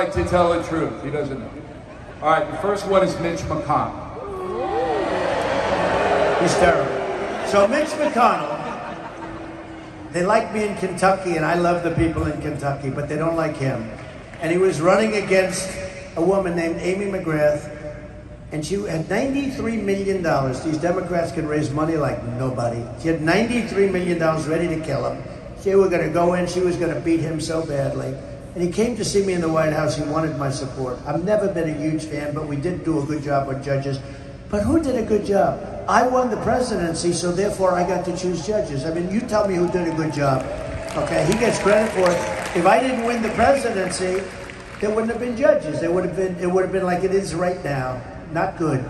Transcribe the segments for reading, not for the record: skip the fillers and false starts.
like to tell the truth. He doesn't know. All right, the first one is Mitch McConnell. He's terrible. So Mitch McConnell, they like me in Kentucky, and I love the people in Kentucky, but they don't like him. And he was running against a woman named Amy McGrath, and she had $93 million. These Democrats can raise money like nobody. She had $93 million ready to kill him. They were going to go in, she was going to beat him so badly. And he came to see me in the White House. He wanted my support. I've never been a huge fan, but we did do a good job with judges. But who did a good job? I won the presidency, so therefore I got to choose judges. I mean, you tell me who did a good job. Okay, he gets credit for it. If I didn't win the presidency, there wouldn't have been judges. It would have been like it is right now. Not good.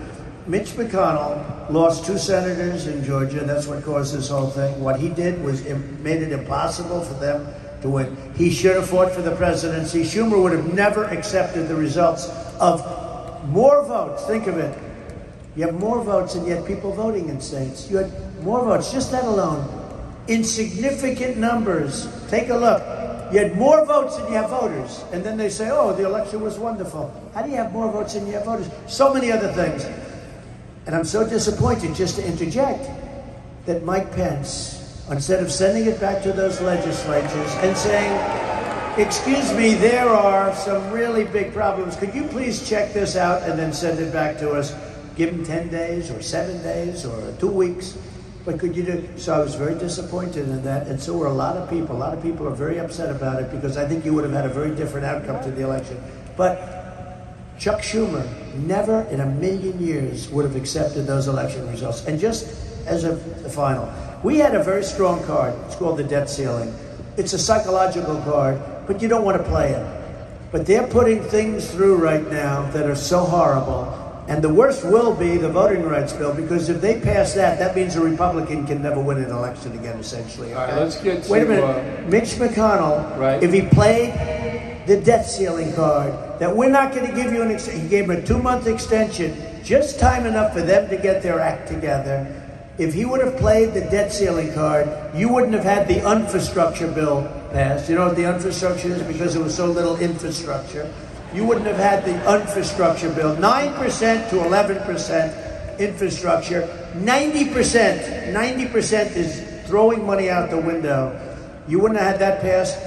Mitch McConnell lost 2 senators in Georgia. That's what caused this whole thing. What he did was made it impossible for them to win. He should have fought for the presidency. Schumer would have never accepted the results of more votes. Think of it. You have more votes and yet people voting in states. You had more votes, just that alone. In significant numbers. Take a look. You had more votes than you have voters. And then they say, oh, the election was wonderful. How do you have more votes than you have voters? So many other things. And I'm so disappointed, just to interject, that Mike Pence, instead of sending it back to those legislatures and saying, excuse me, there are some really big problems. Could you please check this out and then send it back to us? Give him 10 days or 7 days or 2 weeks. But could you do? So I was very disappointed in that. And so were a lot of people. A lot of people are very upset about it because I think you would have had a very different outcome to the election. But Chuck Schumer never in a million years would have accepted those election results. And just as a final, we had a very strong card. It's called the debt ceiling. It's a psychological card, but you don't want to play it. But they're putting things through right now that are so horrible. And the worst will be the voting rights bill, because if they pass that, that means a Republican can never win an election again, essentially. Okay? All right, let's get to... Wait a minute. Mitch McConnell, right. If he played the debt ceiling card, that we're not going to give you an extension. He gave him a 2-month extension, just time enough for them to get their act together. If he would have played the debt ceiling card, you wouldn't have had the infrastructure bill passed. You know what the infrastructure is? Because there was so little infrastructure. You wouldn't have had the infrastructure bill. 9% to 11% infrastructure. 90% is throwing money out the window. You wouldn't have had that passed.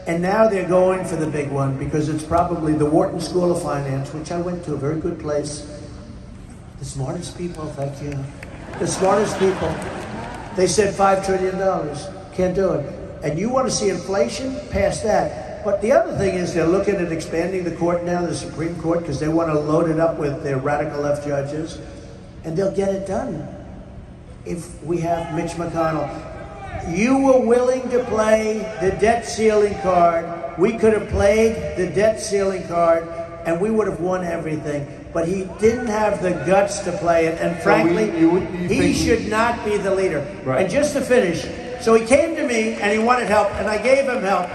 And now they're going for the big one because it's probably the Wharton School of Finance, which I went to, a very good place. The smartest people, thank you. The smartest people. They said $5 trillion. Can't do it. And you want to see inflation? Pass that. But the other thing is they're looking at expanding the court now, the Supreme Court, because they want to load it up with their radical left judges. And they'll get it done if we have Mitch McConnell. You were willing to play the debt ceiling card. We could have played the debt ceiling card, and we would have won everything. But he didn't have the guts to play it, and frankly, he should not be the leader. Right. And just to finish, so he came to me, and he wanted help, and I gave him help,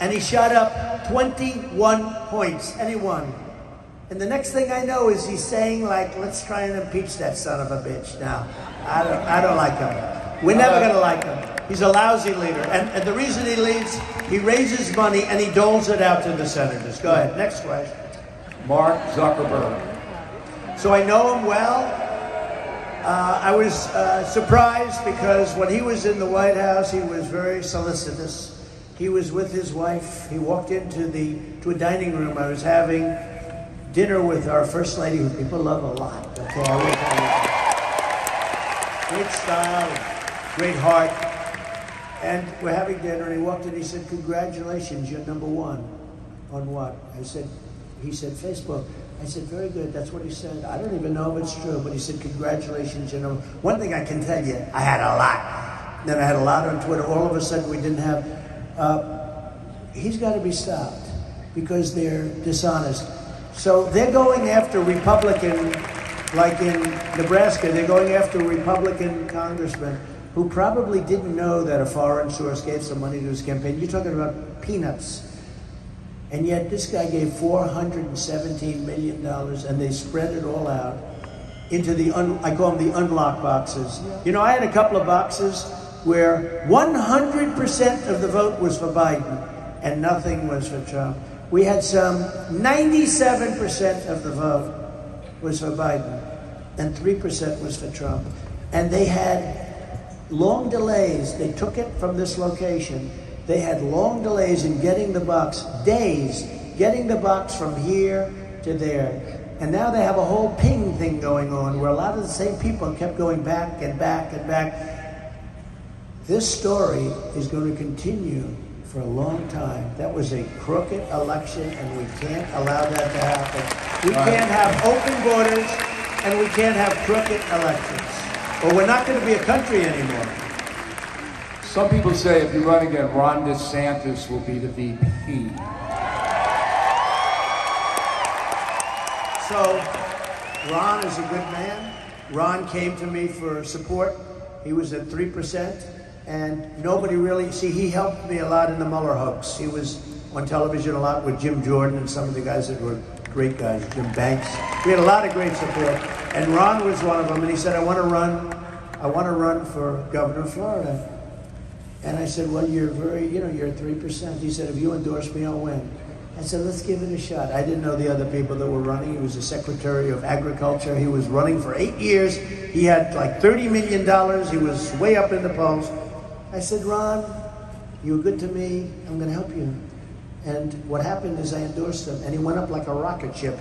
and he shot up 21 points, and he won. And the next thing I know is he's saying, like, let's try and impeach that son of a bitch. Now, I don't like him. We're never going to like him. He's a lousy leader. And the reason he leads, he raises money and he doles it out to the senators. Go ahead. Next question. Mark Zuckerberg. So I know him well. I was surprised because when he was in the White House, he was very solicitous. He was with his wife. He walked into to a dining room. I was having dinner with our First Lady, who people love a lot. Okay, great style. Great heart. And we're having dinner, and he walked in, he said, congratulations, you're number one. On what? He said, Facebook. I said, very good, that's what he said. I don't even know if it's true, but he said, congratulations, you're number one. One thing I can tell you, I had a lot. Then I had a lot on Twitter. All of a sudden, we didn't have... he's got to be stopped because they're dishonest. So they're going after Republican, like in Nebraska, they're going after Republican congressmen who probably didn't know that a foreign source gave some money to his campaign. You're talking about peanuts. And yet this guy gave $417 million, and they spread it all out into I call them the unlock boxes. You know, I had a couple of boxes where 100% of the vote was for Biden and nothing was for Trump. We had some 97% of the vote was for Biden, and 3% was for Trump. And they had long delays. They took it from this location. They had long delays in getting the box, days, getting the box from here to there. And now they have a whole ping thing going on where a lot of the same people kept going back and back and back. This story is going to continue for a long time. That was a crooked election, and we can't allow that to happen. We can't have open borders, and we can't have crooked elections. Or we're not going to be a country anymore. Some people say if you run again, Ron DeSantis will be the VP. So, Ron is a good man. Ron came to me for support. He was at 3%, and nobody really, he helped me a lot in the Mueller hoax. He was on television a lot with Jim Jordan and some of the guys that were great guys, Jim Banks. We had a lot of great support, and Ron was one of them, and he said, I want to run for governor of Florida. And I said, well, you're at 3%. He said, if you endorse me, I'll win. I said, let's give it a shot. I didn't know the other people that were running. He was the Secretary of Agriculture. He was running for 8 years. He had like $30 million. He was way up in the polls. I said, Ron, you were good to me. I'm going to help you. And what happened is I endorsed him, and he went up like a rocket ship.